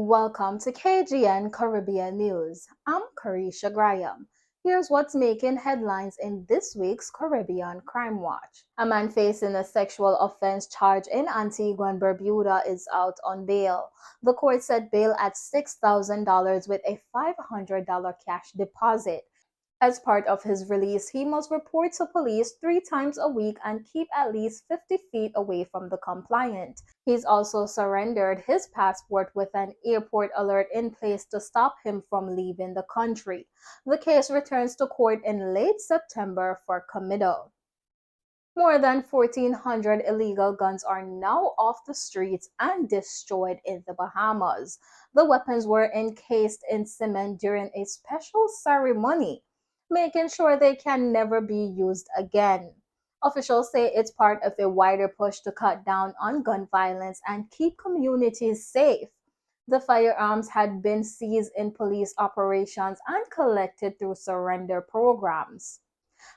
Welcome to KGN Caribbean News. I'm Carisha Graham. Here's what's making headlines in this week's Caribbean Crime Watch. A man facing a sexual offense charge in Antigua and Barbuda is out on bail. The court set bail at $6,000 with a $500 cash deposit. As part of his release, he must report to police 3 times a week and keep at least 50 feet away from the compliant. He's also surrendered his passport with an airport alert in place to stop him from leaving the country. The case returns to court in late September for committal. More than 1,400 illegal guns are now off the streets and destroyed in the Bahamas. The weapons were encased in cement during a special ceremony, making sure they can never be used again. Officials say it's part of a wider push to cut down on gun violence and keep communities safe. The firearms had been seized in police operations and collected through surrender programs.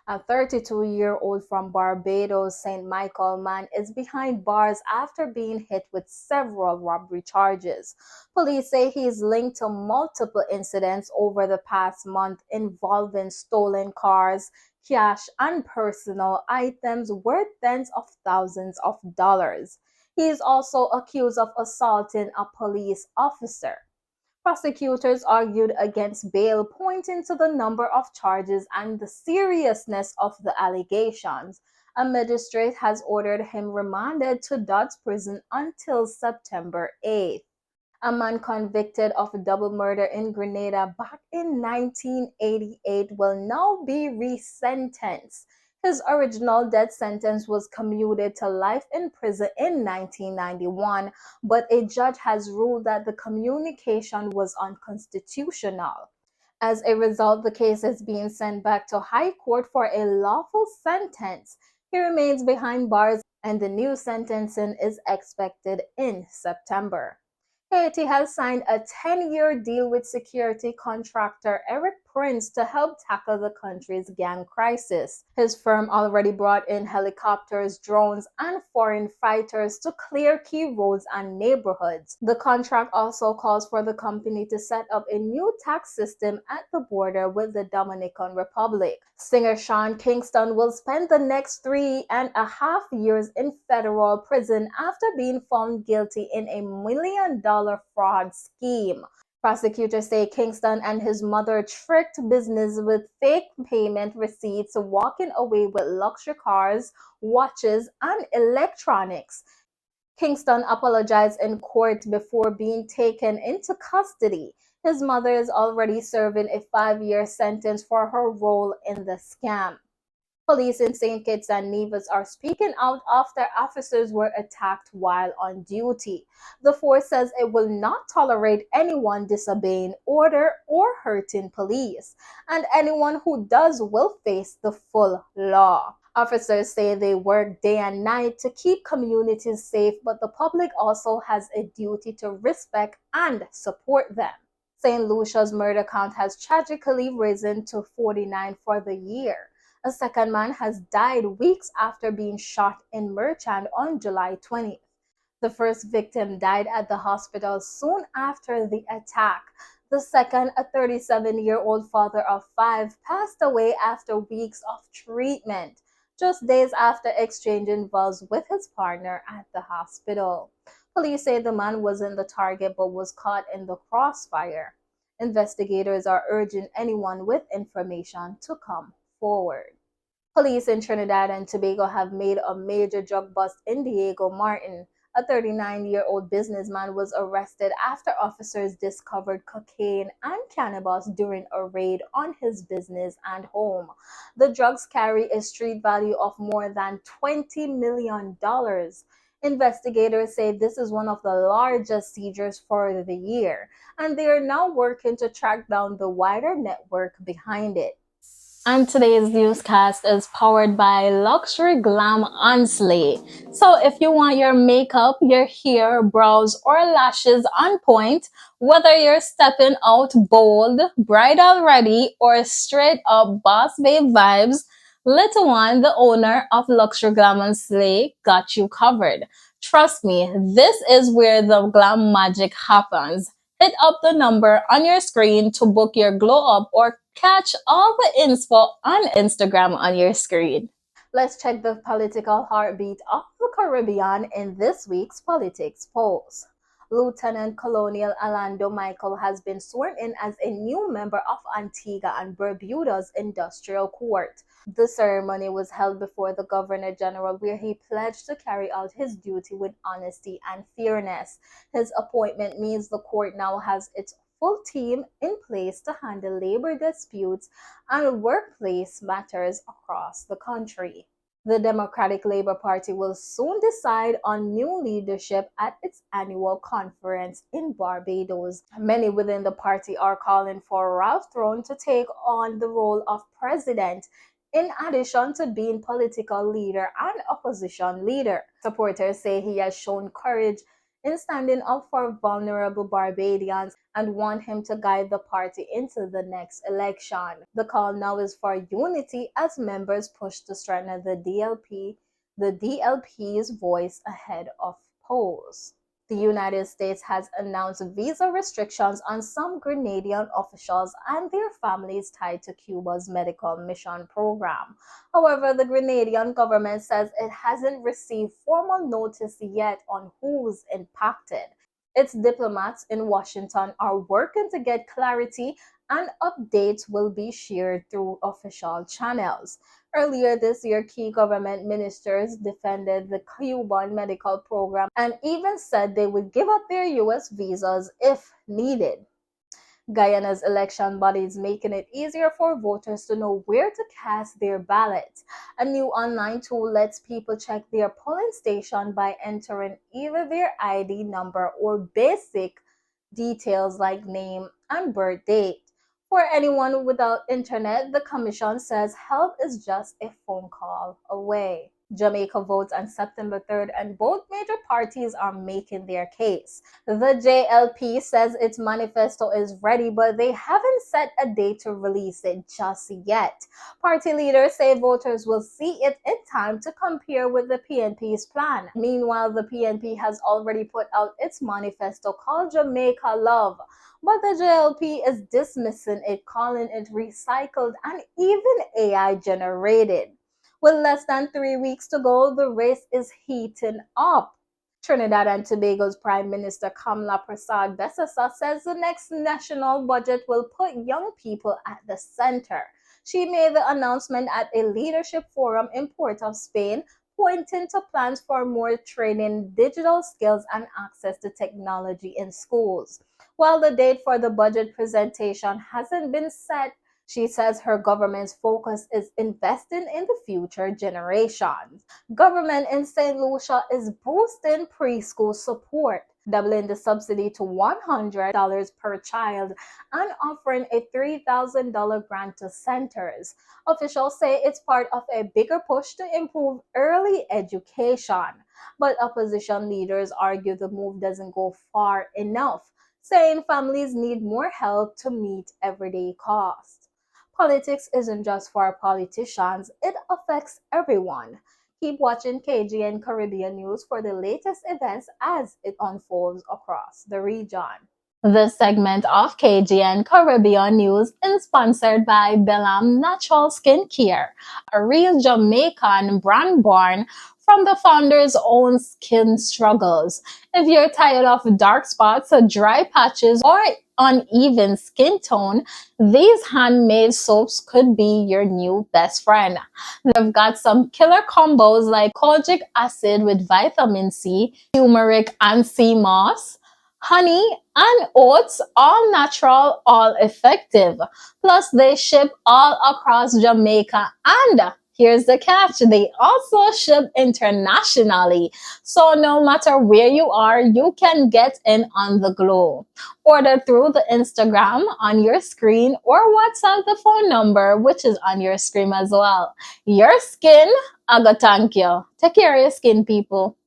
A 32-year-old from Barbados, St. Michael man is behind bars after being hit with several robbery charges. Police say he is linked to multiple incidents over the past month involving stolen cars, cash, and personal items worth tens of thousands of dollars. He is also accused of assaulting a police officer. Prosecutors argued against bail, pointing to the number of charges and the seriousness of the allegations. A magistrate has ordered him remanded to Dodds Prison until September 8th. A man convicted of double murder in Grenada back in 1988 will now be resentenced. His original death sentence was commuted to life in prison in 1991, but a judge has ruled that the communication was unconstitutional. As a result, the case is being sent back to High Court for a lawful sentence. He remains behind bars, and the new sentencing is expected in September. Haiti has signed a 10-year deal with security contractor Erik Prince to help tackle the country's gang crisis. His firm already brought in helicopters, drones, and foreign fighters to clear key roads and neighborhoods. The contract also calls for the company to set up a new tax system at the border with the Dominican Republic. Singer Sean Kingston will spend the next 3.5 years in federal prison after being found guilty in a $1 million fraud scheme. Prosecutors say Kingston and his mother tricked business with fake payment receipts, walking away with luxury cars, watches, and electronics. Kingston apologized in court before being taken into custody. His mother is already serving a 5-year sentence for her role in the scam. Police in St. Kitts and Nevis are speaking out after officers were attacked while on duty. The force says it will not tolerate anyone disobeying order or hurting police, and anyone who does will face the full law. Officers say they work day and night to keep communities safe, but the public also has a duty to respect and support them. Saint Lucia's murder count has tragically risen to 49 for the year. A second man has died weeks after being shot in Merchant on July 20th. The first victim died at the hospital soon after the attack. The second, a 37-year-old father of 5, passed away after weeks of treatment, just days after exchanging vows with his partner at the hospital. Police say the man wasn't the target but was caught in the crossfire. Investigators are urging anyone with information to come forward. Police in Trinidad and Tobago have made a major drug bust in Diego Martin. A 39-year-old businessman was arrested after officers discovered cocaine and cannabis during a raid on his business and home. The drugs carry a street value of more than $20 million. Investigators say this is one of the largest seizures for the year, and they are now working to track down the wider network behind it. And today's newscast is powered by Luxury Glam Onsley. So if you want your makeup, your hair, brows, or lashes on point, whether you're stepping out bold, bridal ready, or straight up boss babe vibes, Little One, the owner of Luxury Glam Onsley, got you covered. Trust me, this is where the glam magic happens. Hit up the number on your screen to book your glow up or catch all the info on Instagram on your screen. Let's check the political heartbeat of the Caribbean in this week's Politics Pulse. Lieutenant Colonel Orlando Michael has been sworn in as a new member of Antigua and Barbuda's Industrial Court. The ceremony was held before the Governor General, where he pledged to carry out his duty with honesty and fairness. His appointment means the court now has its full team in place to handle labor disputes and workplace matters across the country. The Democratic Labour Party will soon decide on new leadership at its annual conference in Barbados. Many within the party are calling for Ralph Throne to take on the role of president, in addition to being political leader and opposition leader. Supporters say he has shown courage in standing up for vulnerable Barbadians and want him to guide the party into the next election. The call now is for unity as members push to strengthen the DLP's voice ahead of polls. The United States has announced visa restrictions on some Grenadian officials and their families tied to Cuba's medical mission program. However, the Grenadian government says it hasn't received formal notice yet on who's impacted. Its diplomats in Washington are working to get clarity, and updates will be shared through official channels. Earlier this year, key government ministers defended the Cuban medical program and even said they would give up their U.S. visas if needed. Guyana's election body is making it easier for voters to know where to cast their ballots. A new online tool lets people check their polling station by entering either their ID number or basic details like name and birth date. For anyone without internet, the commission says help is just a phone call away. Jamaica votes on September 3rd, and both major parties are making their case. The JLP says its manifesto is ready, but they haven't set a date to release it just yet. Party leaders say voters will see it in time to compare with the PNP's plan. Meanwhile, the PNP has already put out its manifesto called Jamaica Love, but the JLP is dismissing it, calling it recycled and even AI generated. With less than 3 weeks to go, the race is heating up. Trinidad and Tobago's Prime Minister Kamla Prasad Besasa says the next national budget will put young people at the center. She made the announcement at a leadership forum in Port of Spain, pointing to plans for more training, digital skills, and access to technology in schools. While the date for the budget presentation hasn't been set, she says her government's focus is investing in the future generations. Government in Saint Lucia is boosting preschool support, doubling the subsidy to $100 per child and offering a $3,000 grant to centers. Officials say it's part of a bigger push to improve early education. But opposition leaders argue the move doesn't go far enough, saying families need more help to meet everyday costs. Politics isn't just for politicians, it affects everyone. Keep watching KGN Caribbean News for the latest events as it unfolds across the region. This segment of KGN Caribbean News is sponsored by Bellam Natural Skincare, a real Jamaican brand born from the founder's own skin struggles. If you're tired of dark spots, dry patches, or uneven skin tone, these handmade soaps could be your new best friend. They've got some killer combos like kojic acid with vitamin C, turmeric and sea moss, honey, and oats, all natural, all effective. Plus, they ship all across Jamaica, and here's the catch, they also ship internationally. So no matter where you are, you can get in on the glow. Order through the Instagram on your screen or WhatsApp the phone number, which is on your screen as well. Your skin, I go thank you. Take care of your skin, people.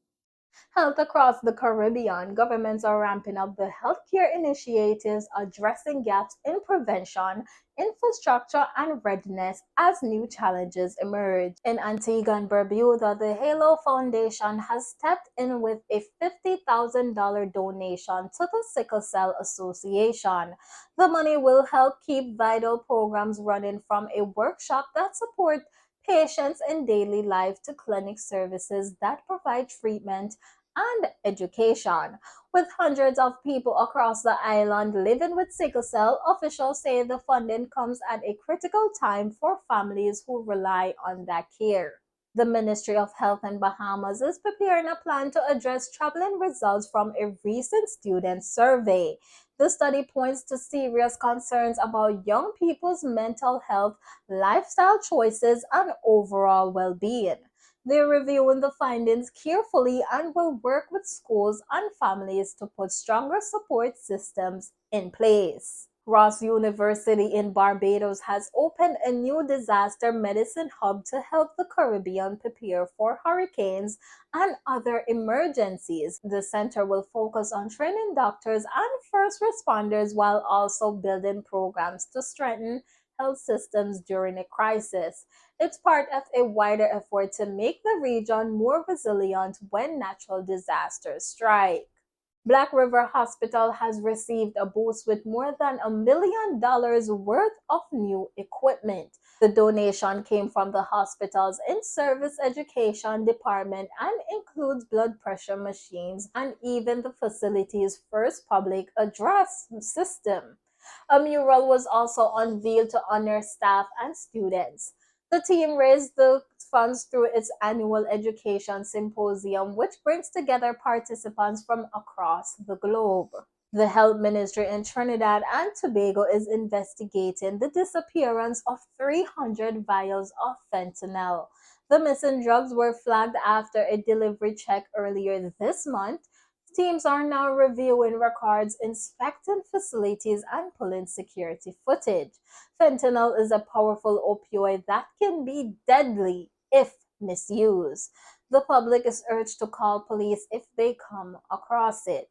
Health across the Caribbean, governments are ramping up the healthcare initiatives addressing gaps in prevention, infrastructure, and readiness as new challenges emerge. In Antigua and Barbuda, the Halo Foundation has stepped in with a $50,000 donation to the Sickle Cell Association. The money will help keep vital programs running, from a workshop that supports patients in daily life to clinic services that provide treatment and education. With hundreds of people across the island living with sickle cell, officials say the funding comes at a critical time for families who rely on that care. The Ministry of Health in Bahamas is preparing a plan to address troubling results from a recent student survey. The study points to serious concerns about young people's mental health, lifestyle choices, and overall well being. They're reviewing the findings carefully and will work with schools and families to put stronger support systems in place. Ross University in Barbados has opened a new disaster medicine hub to help the Caribbean prepare for hurricanes and other emergencies. The center will focus on training doctors and first responders while also building programs to strengthen health systems during a crisis. It's part of a wider effort to make the region more resilient when natural disasters strike. Black River Hospital has received a boost with more than $1 million worth of new equipment. The donation came from the hospital's in-service education department and includes blood pressure machines and even the facility's first public address system. A mural was also unveiled to honor staff and students. The team raised the funds through its annual education symposium, which brings together participants from across the globe. The health ministry in Trinidad and Tobago is investigating the disappearance of 300 vials of fentanyl. The missing drugs were flagged after a delivery check earlier this month. Teams are now reviewing records, inspecting facilities, and pulling security footage. Fentanyl is a powerful opioid that can be deadly if misused. The public is urged to call police if they come across it.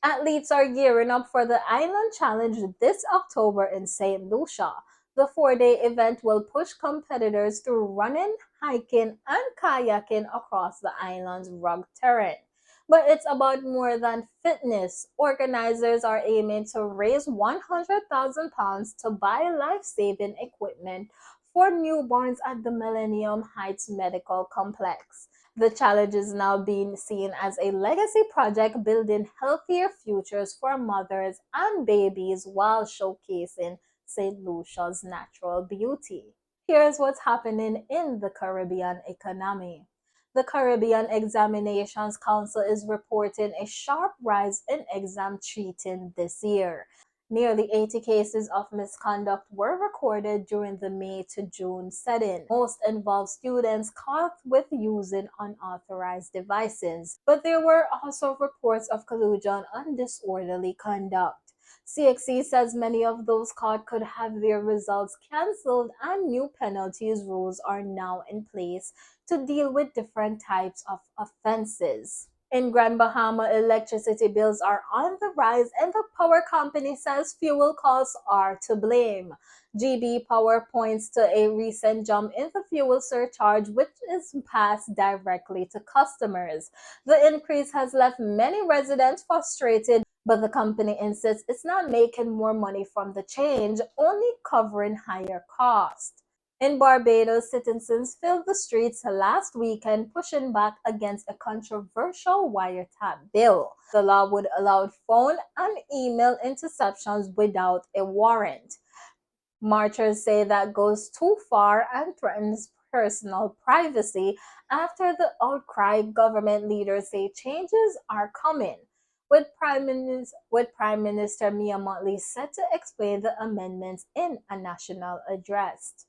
Athletes are gearing up for the Island Challenge this October in Saint Lucia. The 4-day event will push competitors through running, hiking, and kayaking across the island's rugged terrain. But it's about more than fitness. Organizers are aiming to raise £100,000 to buy life-saving equipment for newborns at the Millennium Heights Medical Complex. The challenge is now being seen as a legacy project building healthier futures for mothers and babies while showcasing St. Lucia's natural beauty. Here's what's happening in the Caribbean economy. The Caribbean Examinations Council is reporting a sharp rise in exam cheating this year. Nearly 80 cases of misconduct were recorded during the May to June setting. Most involved students caught with using unauthorized devices, but there were also reports of collusion and disorderly conduct. CXC says many of those caught could have their results cancelled, and new penalties rules are now in place to deal with different types of offenses. In Grand Bahama, electricity bills are on the rise, and the power company says fuel costs are to blame. GB Power points to a recent jump in the fuel surcharge, which is passed directly to customers. The increase has left many residents frustrated, but the company insists it's not making more money from the change, only covering higher costs. In Barbados, citizens filled the streets last weekend pushing back against a controversial wiretap bill. The law would allow phone and email interceptions without a warrant. Marchers say that goes too far and threatens personal privacy. After the outcry, government leaders say changes are coming, with Prime Minister Mia Mottley set to explain the amendments in a national address.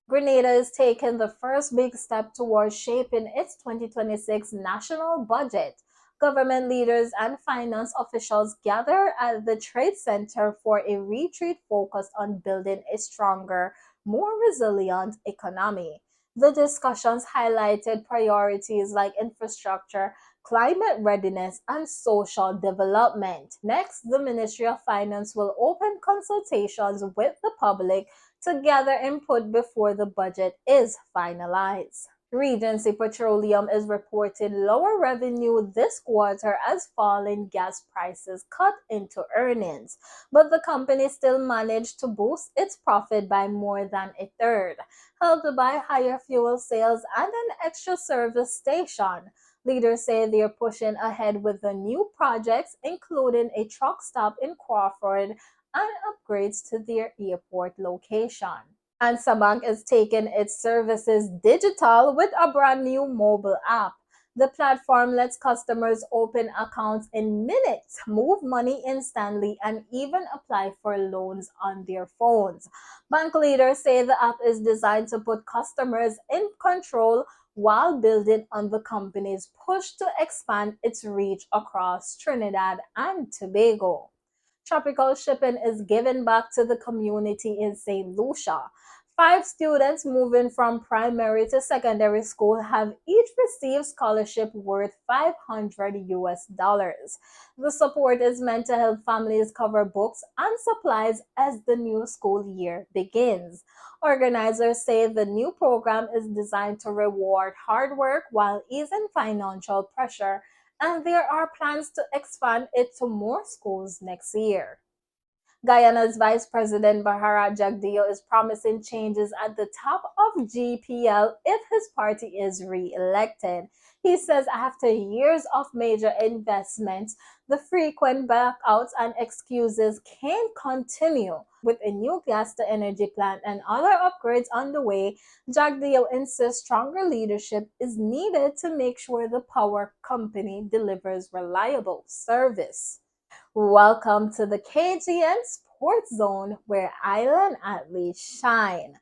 Grenada is taking the first big step towards shaping its 2026 national budget. Government leaders and finance officials gather at the Trade Center for a retreat focused on building a stronger, more resilient economy. The discussions highlighted priorities like infrastructure, climate readiness, and social development. Next, the Ministry of Finance will open consultations with the public to gather input before the budget is finalized. Regency Petroleum is reporting lower revenue this quarter as falling gas prices cut into earnings, but the company still managed to boost its profit by more than a third, helped by higher fuel sales and an extra service station. Leaders say they're pushing ahead with the new projects, including a truck stop in Crawford and upgrades to their airport location. And Sabank is taking its services digital with a brand new mobile app. The platform lets customers open accounts in minutes, move money instantly, and even apply for loans on their phones. Bank leaders say the app is designed to put customers in control while building on the company's push to expand its reach across Trinidad and Tobago. Tropical shipping is given back to the community in Saint Lucia. Five students moving from primary to secondary school have each received scholarship worth 500 US dollars. The support is meant to help families cover books and supplies as the new school year begins. Organizers say the new program is designed to reward hard work while easing financial pressure, and there are plans to expand it to more schools next year. Guyana's Vice President Bahara Jagdeo is promising changes at the top of GPL if his party is re-elected. He says after years of major investments, the frequent backouts and excuses can't continue. With a new gas-to-energy plant and other upgrades on the way, Jagdeo insists stronger leadership is needed to make sure the power company delivers reliable service. Welcome to the KGN Sports Zone, where island athletes shine.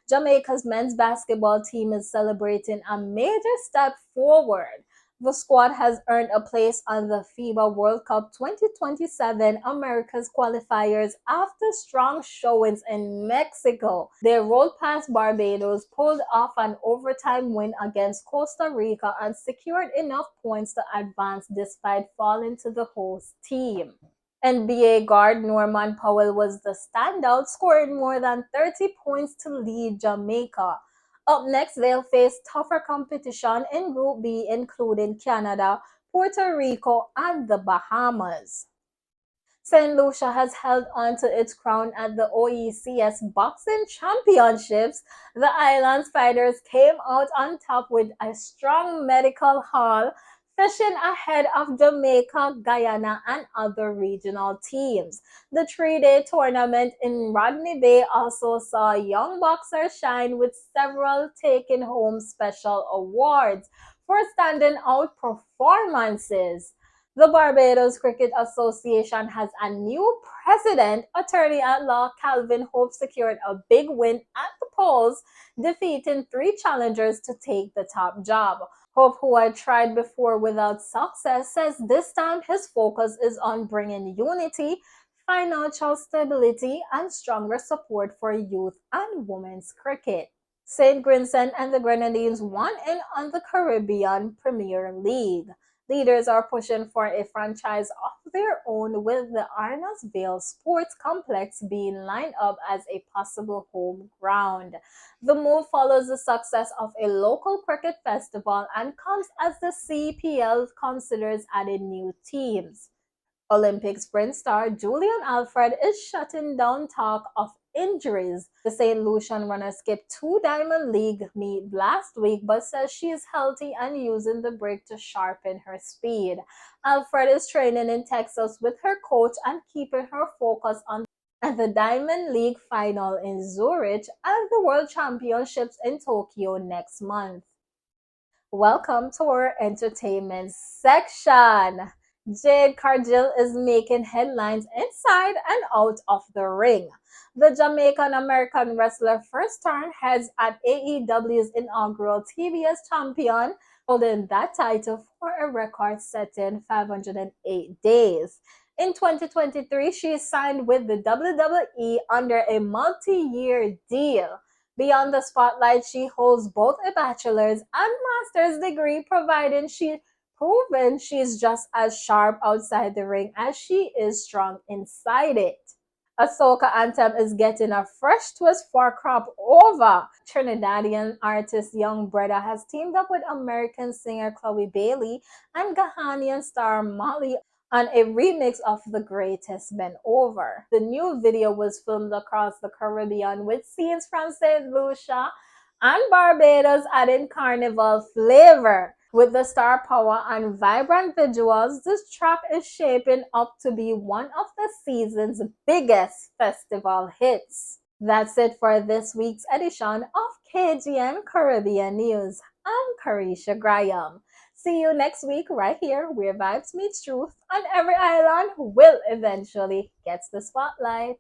Jamaica's men's basketball team is celebrating a major step forward. The squad has earned a place on the FIBA World Cup 2027 Americas qualifiers after strong showings in Mexico. They rolled past Barbados, pulled off an overtime win against Costa Rica, and secured enough points to advance despite falling to the host team. NBA guard Norman Powell was the standout, scoring more than 30 points to lead Jamaica. Up next, they'll face tougher competition in Group B, including Canada, Puerto Rico, and the Bahamas. Saint Lucia has held on to its crown at the OECS Boxing Championships. The island's fighters came out on top with a strong medical haul, fishing ahead of Jamaica, Guyana, and other regional teams. The three-day tournament in Rodney Bay also saw young boxers shine, with several taking home special awards for standing out performances. The Barbados Cricket Association has a new president. Attorney at law Calvin Hope secured a big win at the polls, defeating three challengers to take the top job. Hope, who had tried before without success, says this time his focus is on bringing unity, financial stability, and stronger support for youth and women's cricket. St. Vincent and the Grenadines won in on the Caribbean Premier League. Leaders are pushing for a franchise of their own, with the Arnasville Sports Complex being lined up as a possible home ground. The move follows the success of a local cricket festival and comes as the CPL considers adding new teams. Olympic sprint star Julian Alfred is shutting down talk of injuries. The St. Lucian runner skipped two Diamond League meet last week but says she is healthy and using the break to sharpen her speed. Alfred is training in Texas with her coach and keeping her focus on the Diamond League final in Zurich and the World Championships in Tokyo next month. Welcome to our entertainment section. Jade Cargill is making headlines inside and out of the ring. The Jamaican American wrestler first turned heads at AEW's inaugural TBS champion, holding that title for a record-setting 508 days. In 2023, she signed with the WWE under a multi-year deal. Beyond the spotlight, she holds both a bachelor's and master's degree, proven she's just as sharp outside the ring as she is strong inside it. A soca anthem is getting a fresh twist for crop over. Trinidadian artist Young Brother has teamed up with American singer Chloe Bailey and Ghanaian star Molly on a remix of The Greatest Men Over. The new video was filmed across the Caribbean with scenes from Saint Lucia and Barbados adding carnival flavor. With the star power and vibrant visuals, this track is shaping up to be one of the season's biggest festival hits. That's it for this week's edition of KGN Caribbean News. I'm Carisha Graham. See you next week right here where vibes meets truth and every island will eventually get the spotlight.